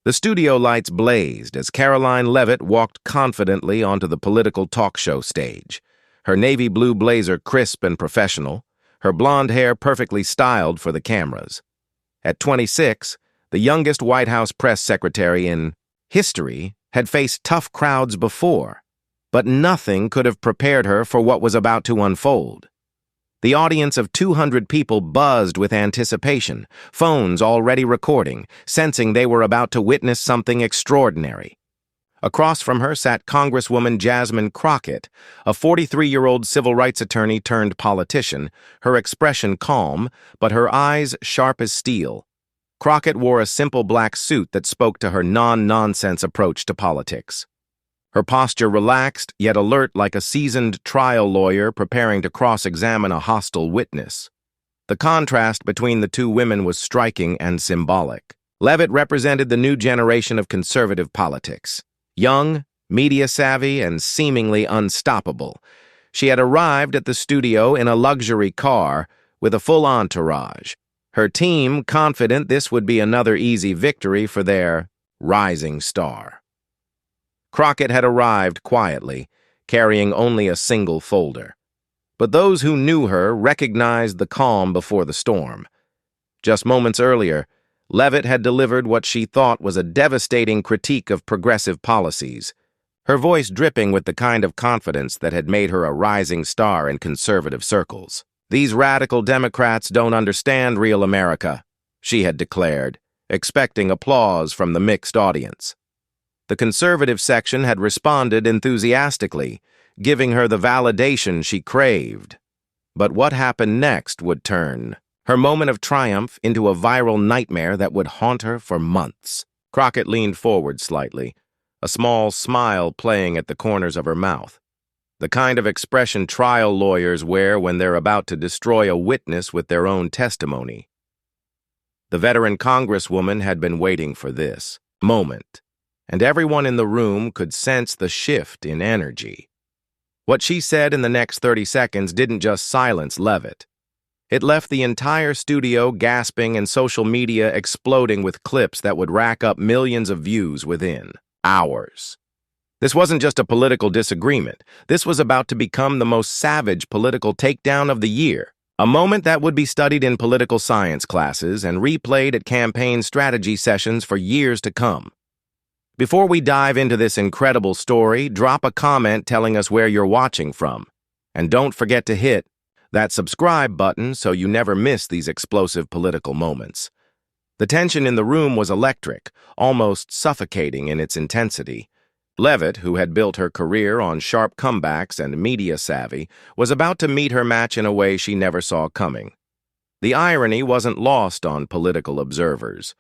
The studio lights blazed as Karoline Leavitt walked confidently onto the political talk show stage, her navy blue blazer crisp and professional, her blonde hair perfectly styled for the cameras. At 26, the youngest White House press secretary in history had faced tough crowds before, but nothing could have prepared her for what was about to unfold. The audience of 200 people buzzed with anticipation, phones already recording, sensing they were about to witness something extraordinary. Across from her sat Congresswoman Jasmine Crockett, a 43-year-old civil rights attorney turned politician, her expression calm, but her eyes sharp as steel. Crockett wore a simple black suit that spoke to her non-nonsense approach to politics. Her posture relaxed, yet alert like a seasoned trial lawyer preparing to cross-examine a hostile witness. The contrast between the two women was striking and symbolic. Leavitt represented the new generation of conservative politics. Young, media-savvy, and seemingly unstoppable. She had arrived at the studio in a luxury car with a full entourage. Her team confident this would be another easy victory for their rising star. Crockett had arrived quietly, carrying only a single folder. But those who knew her recognized the calm before the storm. Just moments earlier, Leavitt had delivered what she thought was a devastating critique of progressive policies, her voice dripping with the kind of confidence that had made her a rising star in conservative circles. "These radical Democrats don't understand real America," she had declared, expecting applause from the mixed audience. The conservative section had responded enthusiastically, giving her the validation she craved. But what happened next would turn her moment of triumph into a viral nightmare that would haunt her for months. Crockett leaned forward slightly, a small smile playing at the corners of her mouth, the kind of expression trial lawyers wear when they're about to destroy a witness with their own testimony. The veteran Congresswoman had been waiting for this moment, and everyone in the room could sense the shift in energy. What she said in the next 30 seconds didn't just silence Leavitt. It left the entire studio gasping and social media exploding with clips that would rack up millions of views within hours. This wasn't just a political disagreement. This was about to become the most savage political takedown of the year, a moment that would be studied in political science classes and replayed at campaign strategy sessions for years to come. Before we dive into this incredible story, drop a comment telling us where you're watching from. And don't forget to hit that subscribe button so you never miss these explosive political moments. The tension in the room was electric, almost suffocating in its intensity. Leavitt, who had built her career on sharp comebacks and media savvy, was about to meet her match in a way she never saw coming. The irony wasn't lost on political observers.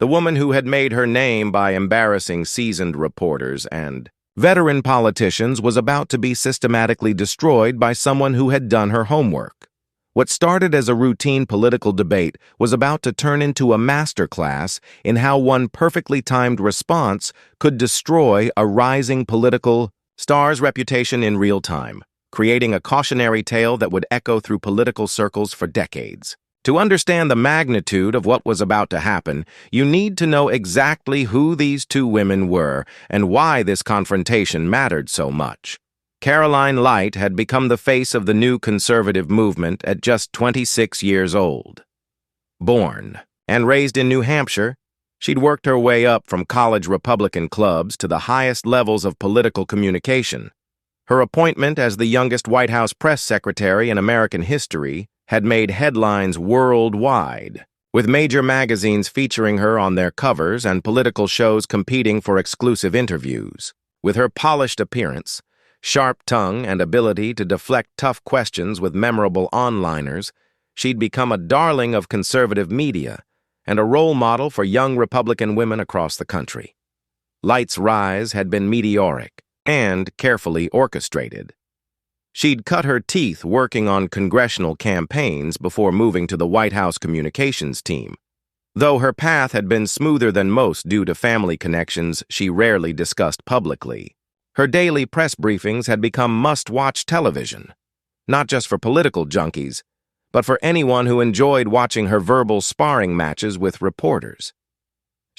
The woman who had made her name by embarrassing seasoned reporters and veteran politicians was about to be systematically destroyed by someone who had done her homework. What started as a routine political debate was about to turn into a masterclass in how one perfectly timed response could destroy a rising political star's reputation in real time, creating a cautionary tale that would echo through political circles for decades. To understand the magnitude of what was about to happen, you need to know exactly who these two women were and why this confrontation mattered so much. Karoline Leavitt had become the face of the new conservative movement at just 26 years old. Born and raised in New Hampshire, she'd worked her way up from college Republican clubs to the highest levels of political communication. Her appointment as the youngest White House press secretary in American history had made headlines worldwide, with major magazines featuring her on their covers and political shows competing for exclusive interviews. With her polished appearance, sharp tongue, and ability to deflect tough questions with memorable one-liners, she'd become a darling of conservative media and a role model for young Republican women across the country. Leavitt's rise had been meteoric and carefully orchestrated. She'd cut her teeth working on congressional campaigns before moving to the White House communications team. Though her path had been smoother than most due to family connections she rarely discussed publicly, her daily press briefings had become must-watch television, not just for political junkies, but for anyone who enjoyed watching her verbal sparring matches with reporters.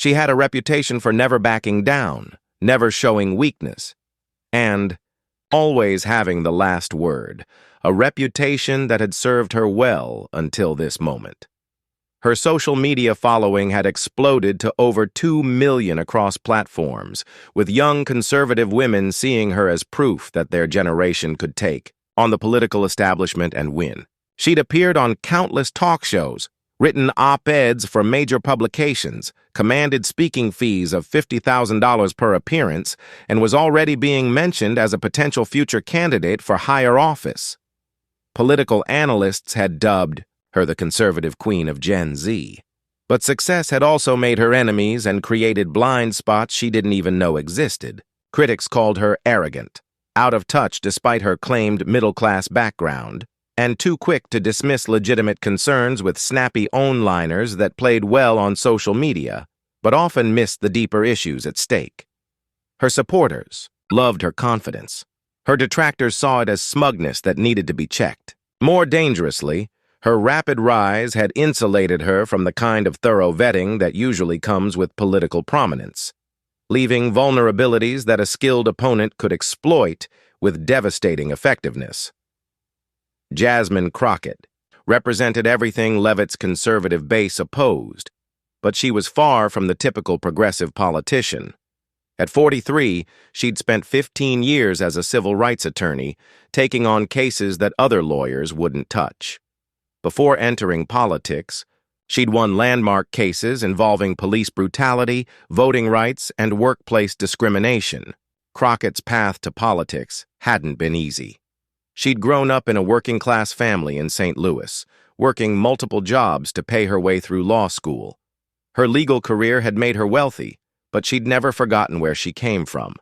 She had a reputation for never backing down, never showing weakness, and always having the last word, a reputation that had served her well until this moment. Her social media following had exploded to over 2 million across platforms, with young conservative women seeing her as proof that their generation could take on the political establishment and win. She'd appeared on countless talk shows, written op-eds for major publications, commanded speaking fees of $50,000 per appearance, and was already being mentioned as a potential future candidate for higher office. Political analysts had dubbed her the conservative queen of Gen Z. But success had also made her enemies and created blind spots she didn't even know existed. Critics called her arrogant, out of touch despite her claimed middle-class background, and too quick to dismiss legitimate concerns with snappy one-liners that played well on social media, but often missed the deeper issues at stake. Her supporters loved her confidence. Her detractors saw it as smugness that needed to be checked. More dangerously, her rapid rise had insulated her from the kind of thorough vetting that usually comes with political prominence, leaving vulnerabilities that a skilled opponent could exploit with devastating effectiveness. Jasmine Crockett represented everything Leavitt's conservative base opposed, but she was far from the typical progressive politician. At 43, she'd spent 15 years as a civil rights attorney, taking on cases that other lawyers wouldn't touch. Before entering politics, she'd won landmark cases involving police brutality, voting rights, and workplace discrimination. Crockett's path to politics hadn't been easy. She'd grown up in a working-class family in St. Louis, working multiple jobs to pay her way through law school. Her legal career had made her wealthy, but she'd never forgotten where she came from.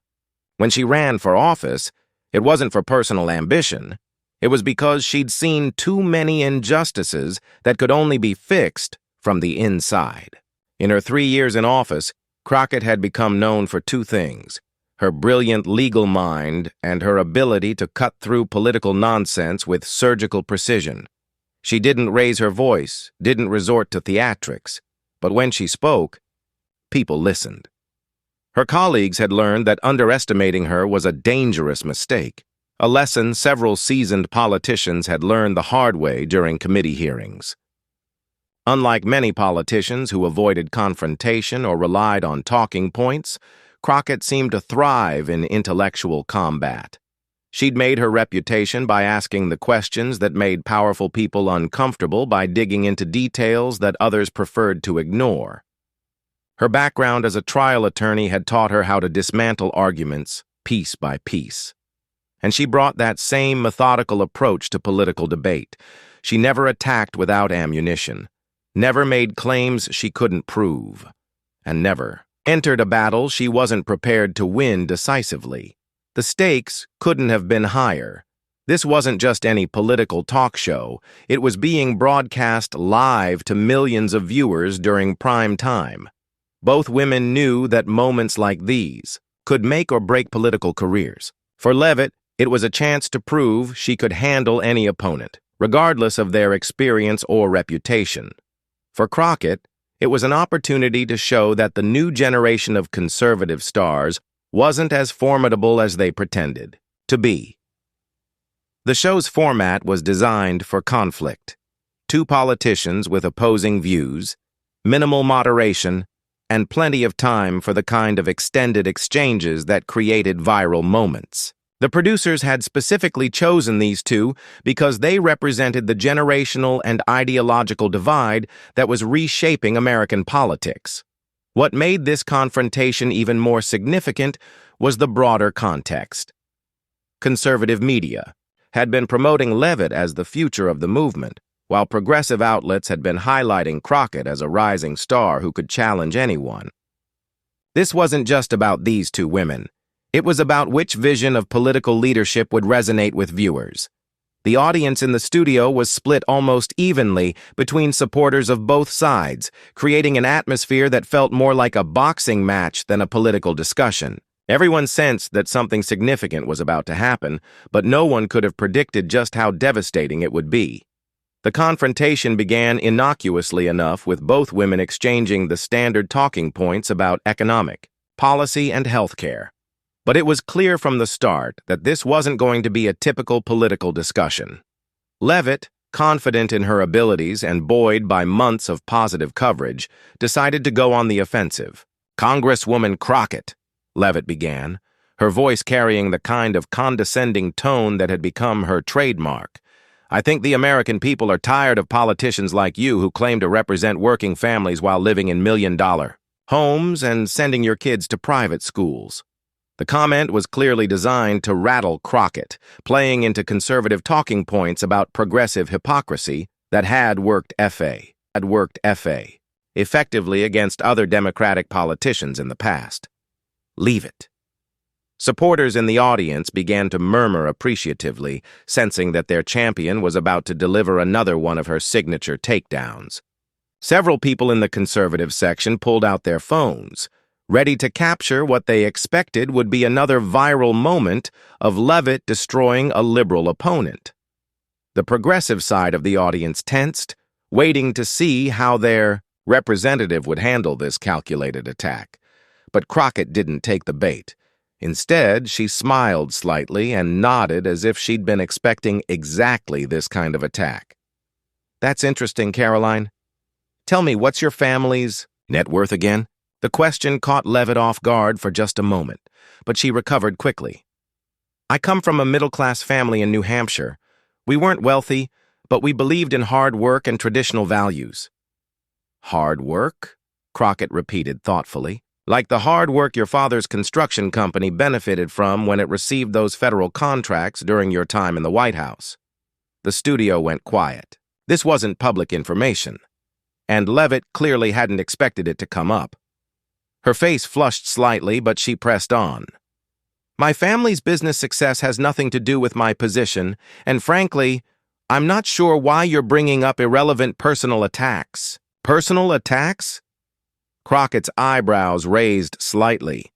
When she ran for office, it wasn't for personal ambition. It was because she'd seen too many injustices that could only be fixed from the inside. In her 3 years in office, Crockett had become known for two things: her brilliant legal mind and her ability to cut through political nonsense with surgical precision. She didn't raise her voice, didn't resort to theatrics, but when she spoke, people listened. Her colleagues had learned that underestimating her was a dangerous mistake, a lesson several seasoned politicians had learned the hard way during committee hearings. Unlike many politicians who avoided confrontation or relied on talking points, Crockett seemed to thrive in intellectual combat. She'd made her reputation by asking the questions that made powerful people uncomfortable by digging into details that others preferred to ignore. Her background as a trial attorney had taught her how to dismantle arguments piece by piece. And she brought that same methodical approach to political debate. She never attacked without ammunition, never made claims she couldn't prove, and never entered a battle she wasn't prepared to win decisively. The stakes couldn't have been higher. This wasn't just any political talk show. It was being broadcast live to millions of viewers during prime time. Both women knew that moments like these could make or break political careers. For Leavitt, it was a chance to prove she could handle any opponent, regardless of their experience or reputation. For Crockett, it was an opportunity to show that the new generation of conservative stars wasn't as formidable as they pretended to be. The show's format was designed for conflict. Two politicians with opposing views, minimal moderation, and plenty of time for the kind of extended exchanges that created viral moments. The producers had specifically chosen these two because they represented the generational and ideological divide that was reshaping American politics. What made this confrontation even more significant was the broader context. Conservative media had been promoting Leavitt as the future of the movement, while progressive outlets had been highlighting Crockett as a rising star who could challenge anyone. This wasn't just about these two women. It was about which vision of political leadership would resonate with viewers. The audience in the studio was split almost evenly between supporters of both sides, creating an atmosphere that felt more like a boxing match than a political discussion. Everyone sensed that something significant was about to happen, but no one could have predicted just how devastating it would be. The confrontation began innocuously enough, with both women exchanging the standard talking points about economic, policy, and healthcare. But it was clear from the start that this wasn't going to be a typical political discussion. Leavitt, confident in her abilities and buoyed by months of positive coverage, decided to go on the offensive. "Congresswoman Crockett," Leavitt began, her voice carrying the kind of condescending tone that had become her trademark. "I think the American people are tired of politicians like you who claim to represent working families while living in million-dollar homes and sending your kids to private schools." The comment was clearly designed to rattle Crockett, playing into conservative talking points about progressive hypocrisy that had worked effectively against other Democratic politicians in the past. Leavitt. Supporters in the audience began to murmur appreciatively, sensing that their champion was about to deliver another one of her signature takedowns. Several people in the conservative section pulled out their phones, ready to capture what they expected would be another viral moment of Leavitt destroying a liberal opponent. The progressive side of the audience tensed, waiting to see how their representative would handle this calculated attack. But Crockett didn't take the bait. Instead, she smiled slightly and nodded as if she'd been expecting exactly this kind of attack. "That's interesting, Karoline. Tell me, what's your family's net worth again?" The question caught Leavitt off guard for just a moment, but she recovered quickly. "I come from a middle-class family in New Hampshire. We weren't wealthy, but we believed in hard work and traditional values." "Hard work?" Crockett repeated thoughtfully. "Like the hard work your father's construction company benefited from when it received those federal contracts during your time in the White House." The studio went quiet. This wasn't public information, and Leavitt clearly hadn't expected it to come up. Her face flushed slightly, but she pressed on. "My family's business success has nothing to do with my position, and frankly, I'm not sure why you're bringing up irrelevant personal attacks." "Personal attacks?" Crockett's eyebrows raised slightly.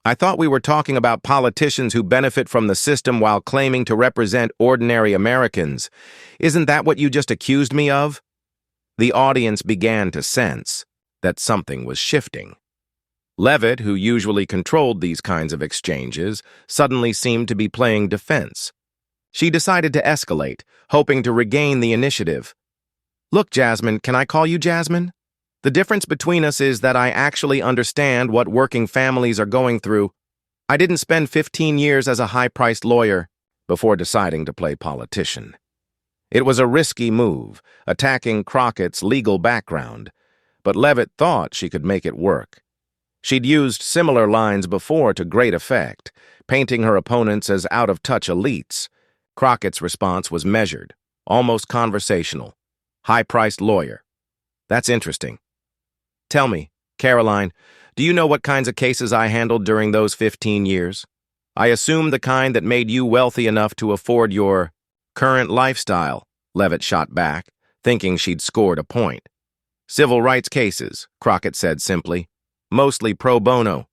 "I thought we were talking about politicians who benefit from the system while claiming to represent ordinary Americans. Isn't that what you just accused me of?" The audience began to sense that something was shifting. Leavitt, who usually controlled these kinds of exchanges, suddenly seemed to be playing defense. She decided to escalate, hoping to regain the initiative. "Look, Jasmine, can I call you Jasmine? The difference between us is that I actually understand what working families are going through. I didn't spend 15 years as a high-priced lawyer before deciding to play politician." It was a risky move, attacking Crockett's legal background, but Leavitt thought she could make it work. She'd used similar lines before to great effect, painting her opponents as out-of-touch elites. Crockett's response was measured, almost conversational. "High-priced lawyer. That's interesting. Tell me, Karoline, do you know what kinds of cases I handled during those 15 years? I assume the kind that made you wealthy enough to afford your current lifestyle," Leavitt shot back, thinking she'd scored a point. "Civil rights cases," Crockett said simply, "mostly pro bono.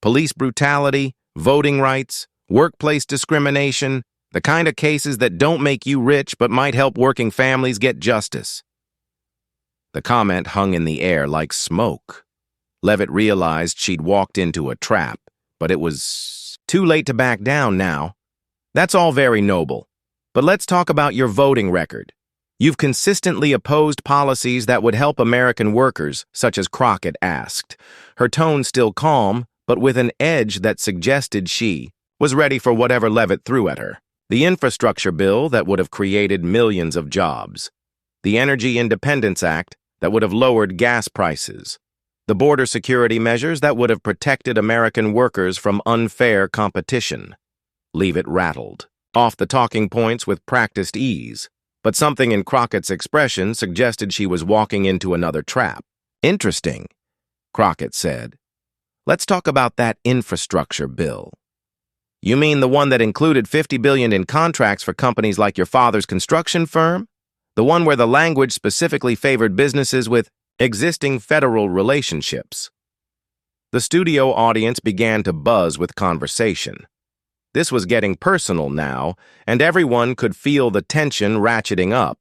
Police brutality, voting rights, workplace discrimination, the kind of cases that don't make you rich but might help working families get justice." The comment hung in the air like smoke. Leavitt realized she'd walked into a trap, but it was too late to back down now. "That's all very noble, but let's talk about your voting record. You've consistently opposed policies that would help American workers," such as Crockett asked, her tone still calm, but with an edge that suggested she was ready for whatever Leavitt threw at her. "The infrastructure bill that would have created millions of jobs. The Energy Independence Act that would have lowered gas prices. The border security measures that would have protected American workers from unfair competition." Leavitt rattled off the talking points with practiced ease, but something in Crockett's expression suggested she was walking into another trap. "Interesting," Crockett said. "Let's talk about that infrastructure bill. You mean the one that included $50 billion in contracts for companies like your father's construction firm? The one where the language specifically favored businesses with existing federal relationships?" The studio audience began to buzz with conversation. This was getting personal now, and everyone could feel the tension ratcheting up.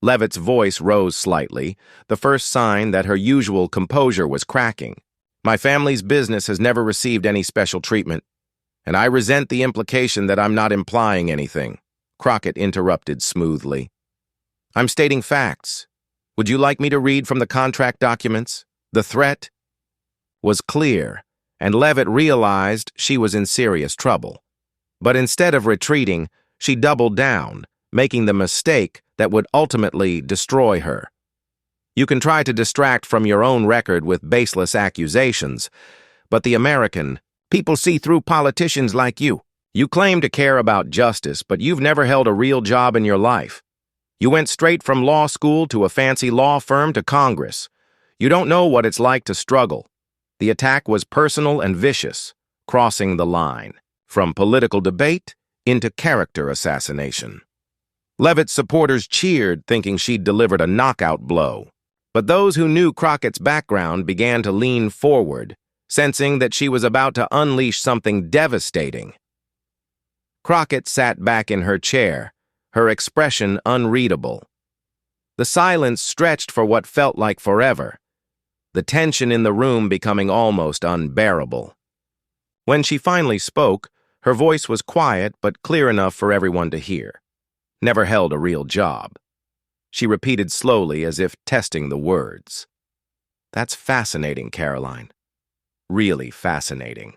Leavitt's voice rose slightly, the first sign that her usual composure was cracking. My family's business has never received any special treatment, and I resent the implication that I'm not implying anything, Crockett interrupted smoothly. I'm stating facts. Would you like me to read from the contract documents? The threat was clear, and Leavitt realized she was in serious trouble. But instead of retreating, she doubled down, making the mistake that would ultimately destroy her. You can try to distract from your own record with baseless accusations, but the American, people see through politicians like you. You claim to care about justice, but you've never held a real job in your life. You went straight from law school to a fancy law firm to Congress. You don't know what it's like to struggle. The attack was personal and vicious, crossing the line, from political debate into character assassination. Leavitt's supporters cheered, thinking she'd delivered a knockout blow. But those who knew Crockett's background began to lean forward, sensing that she was about to unleash something devastating. Crockett sat back in her chair, her expression unreadable. The silence stretched for what felt like forever, the tension in the room becoming almost unbearable. When she finally spoke, her voice was quiet but clear enough for everyone to hear. Never held a real job. She repeated slowly as if testing the words. That's fascinating, Karoline. Really fascinating.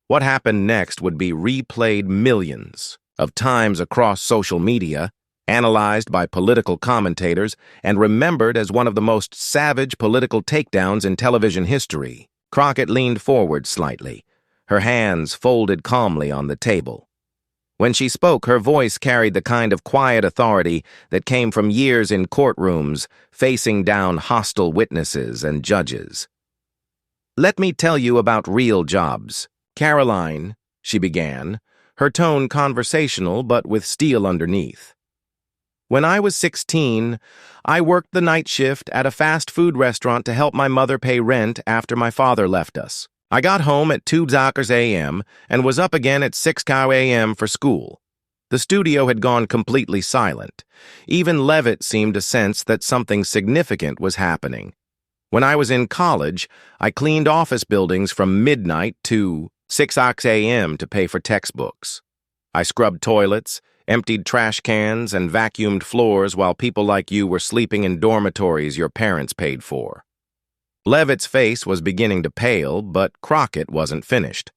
What happened next would be replayed millions of times across social media, analyzed by political commentators, and remembered as one of the most savage political takedowns in television history. Crockett leaned forward slightly, her hands folded calmly on the table. When she spoke, her voice carried the kind of quiet authority that came from years in courtrooms, facing down hostile witnesses and judges. Let me tell you about real jobs. Karoline, she began, her tone conversational but with steel underneath. When I was 16, I worked the night shift at a fast food restaurant to help my mother pay rent after my father left us. I got home at 2 a.m. and was up again at 6 a.m. for school. The studio had gone completely silent. Even Leavitt seemed to sense that something significant was happening. When I was in college, I cleaned office buildings from midnight to 6 a.m. to pay for textbooks. I scrubbed toilets, emptied trash cans, and vacuumed floors while people like you were sleeping in dormitories your parents paid for. Leavitt's face was beginning to pale, but Crockett wasn't finished.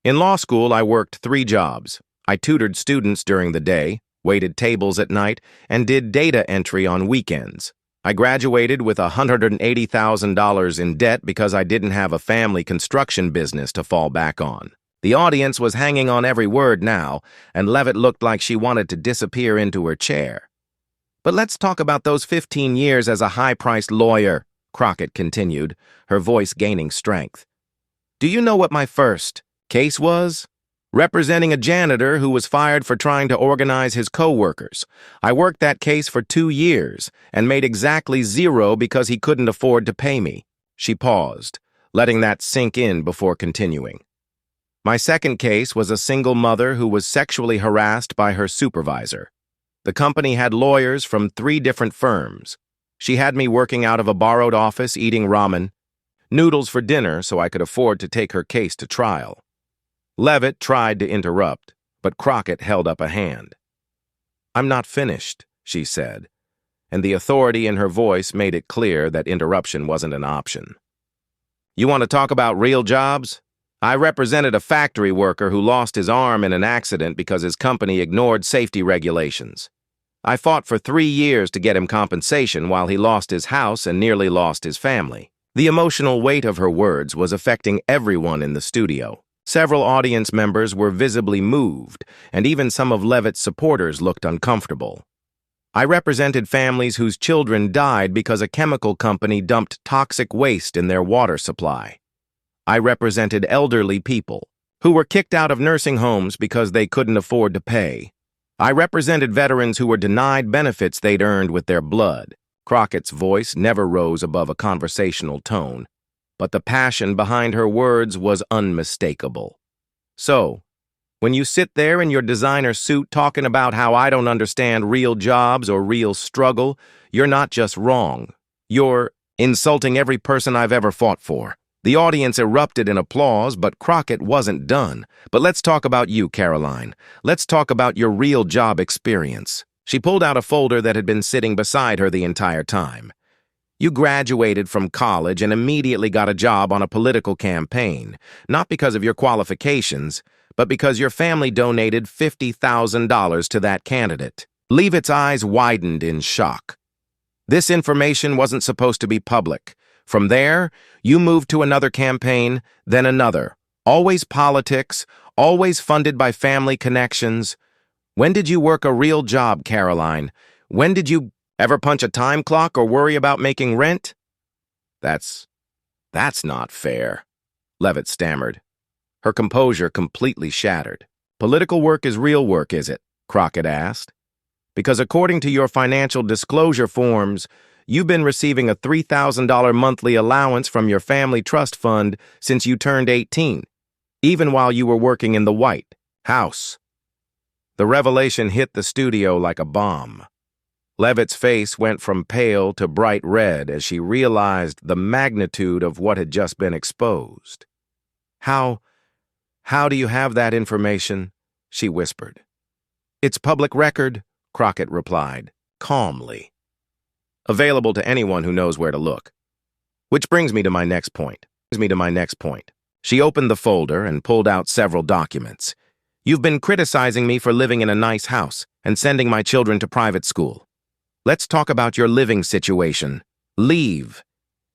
In law school, I worked 3 jobs. I tutored students during the day, waited tables at night, and did data entry on weekends. I graduated with $180,000 in debt because I didn't have a family construction business to fall back on. The audience was hanging on every word now, and Leavitt looked like she wanted to disappear into her chair. But let's talk about those 15 years as a high-priced lawyer, Crockett continued, her voice gaining strength. Do you know what my first case was? Representing a janitor who was fired for trying to organize his co-workers. I worked that case for 2 years and made exactly 0 because he couldn't afford to pay me. She paused, letting that sink in before continuing. My second case was a single mother who was sexually harassed by her supervisor. The company had lawyers from 3 different firms. She had me working out of a borrowed office eating ramen, noodles for dinner so I could afford to take her case to trial. Leavitt tried to interrupt, but Crockett held up a hand. I'm not finished, she said, and the authority in her voice made it clear that interruption wasn't an option. You want to talk about real jobs? I represented a factory worker who lost his arm in an accident because his company ignored safety regulations. I fought for 3 years to get him compensation while he lost his house and nearly lost his family. The emotional weight of her words was affecting everyone in the studio. Several audience members were visibly moved, and even some of Leavitt's supporters looked uncomfortable. I represented families whose children died because a chemical company dumped toxic waste in their water supply. I represented elderly people who were kicked out of nursing homes because they couldn't afford to pay. I represented veterans who were denied benefits they'd earned with their blood. Crockett's voice never rose above a conversational tone, but the passion behind her words was unmistakable. So, When you sit there in your designer suit talking about how I don't understand real jobs or real struggle, you're not just wrong. You're insulting every person I've ever fought for. The audience erupted in applause, but Crockett wasn't done. But let's talk about you, Karoline. Let's talk about your real job experience. She pulled out a folder that had been sitting beside her the entire time. You graduated from college and immediately got a job on a political campaign, not because of your qualifications, but because your family donated $50,000 to that candidate. Leavitt's eyes widened in shock. This information wasn't supposed to be public. From there, you moved to another campaign, then another. Always politics, always funded by family connections. When did you work a real job, Karoline? When did you ever punch a time clock or worry about making rent? That's not fair, Leavitt stammered. Her composure completely shattered. Political work is real work, is it? Crockett asked. Because according to your financial disclosure forms, you've been receiving a $3,000 monthly allowance from your family trust fund since you turned 18, even while you were working in the White House. The revelation hit the studio like a bomb. Leavitt's face went from pale to bright red as she realized the magnitude of what had just been exposed. How do you have that information? She whispered. It's public record, Crockett replied, calmly. Available to anyone who knows where to look. Which brings me to my next point. She opened the folder and pulled out several documents. You've been criticizing me for living in a nice house and sending my children to private school. Let's talk about your living situation. Leave.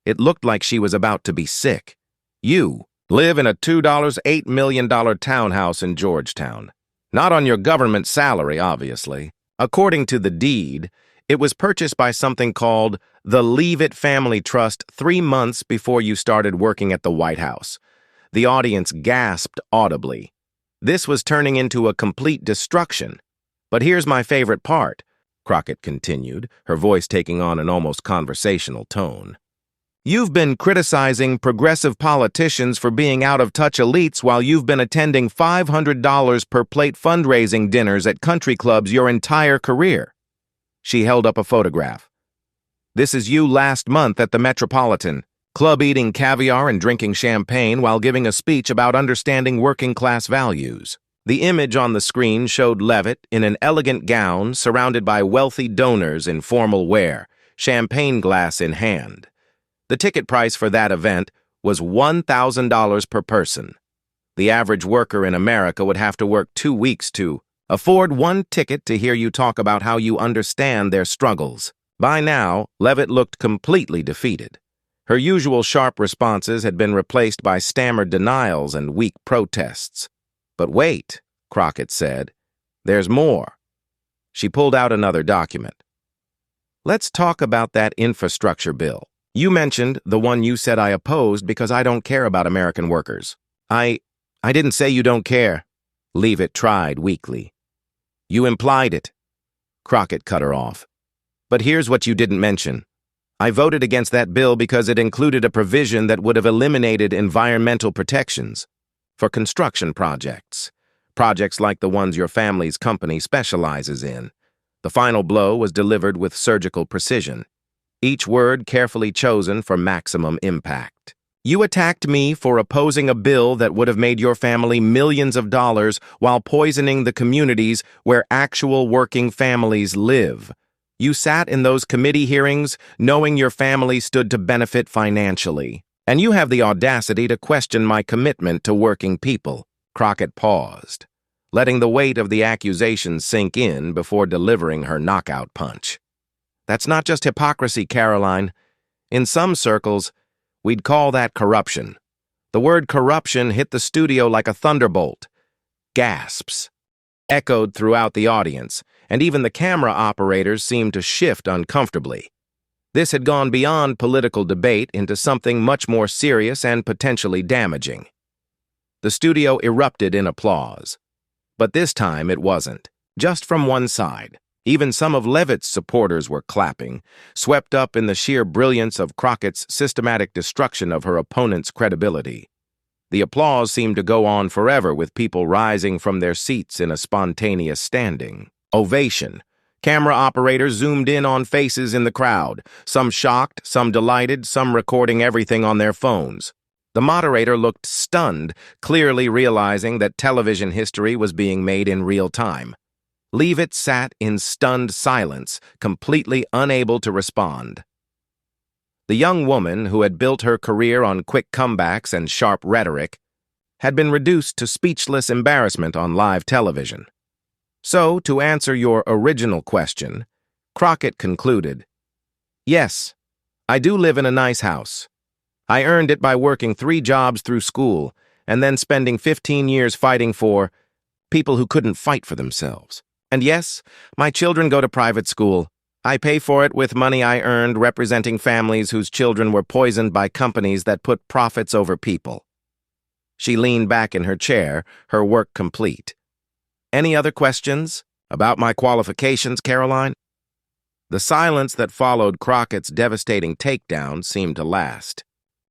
It looked like she was about to be sick. You live in a $8 million townhouse in Georgetown. Not on your government salary, obviously. According to the deed, it was purchased by something called the Leavitt Family Trust 3 months before you started working at the White House. The audience gasped audibly. This was turning into a complete destruction. But here's my favorite part, Crockett continued, her voice taking on an almost conversational tone. You've been criticizing progressive politicians for being out-of-touch elites while you've been attending $500 per plate fundraising dinners at country clubs your entire career. She held up a photograph. This is you last month at the Metropolitan Club, eating caviar and drinking champagne while giving a speech about understanding working-class values. The image on the screen showed Leavitt in an elegant gown surrounded by wealthy donors in formal wear, champagne glass in hand. The ticket price for that event was $1,000 per person. The average worker in America would have to work 2 weeks to afford one ticket to hear you talk about how you understand their struggles. By now, Leavitt looked completely defeated. Her usual sharp responses had been replaced by stammered denials and weak protests. But wait, Crockett said. There's more. She pulled out another document. Let's talk about that infrastructure bill. You mentioned the one you said I opposed because I don't care about American workers. I didn't say you don't care. Leavitt tried weakly. You implied it. Crockett cut her off. But here's what you didn't mention. I voted against that bill because it included a provision that would have eliminated environmental protections for construction projects like the ones your family's company specializes in. The final blow was delivered with surgical precision, each word carefully chosen for maximum impact. You attacked me for opposing a bill that would have made your family millions of dollars while poisoning the communities where actual working families live. You sat in those committee hearings knowing your family stood to benefit financially. And you have the audacity to question my commitment to working people. Crockett paused, letting the weight of the accusation sink in before delivering her knockout punch. That's not just hypocrisy, Karoline. In some circles, we'd call that corruption. The word corruption hit the studio like a thunderbolt. Gasps echoed throughout the audience, and even the camera operators seemed to shift uncomfortably. This had gone beyond political debate into something much more serious and potentially damaging. The studio erupted in applause. But this time it wasn't, just from one side. Even some of Leavitt's supporters were clapping, swept up in the sheer brilliance of Crockett's systematic destruction of her opponent's credibility. The applause seemed to go on forever, with people rising from their seats in a spontaneous standing ovation. Camera operators zoomed in on faces in the crowd, some shocked, some delighted, some recording everything on their phones. The moderator looked stunned, clearly realizing that television history was being made in real time. Leavitt sat in stunned silence, completely unable to respond. The young woman, who had built her career on quick comebacks and sharp rhetoric, had been reduced to speechless embarrassment on live television. So, to answer your original question, Crockett concluded, "Yes, I do live in a nice house. I earned it by working 3 jobs through school and then spending 15 years fighting for people who couldn't fight for themselves. And yes, my children go to private school. I pay for it with money I earned representing families whose children were poisoned by companies that put profits over people." She leaned back in her chair, her work complete. "Any other questions about my qualifications, Karoline?" The silence that followed Crockett's devastating takedown seemed to last.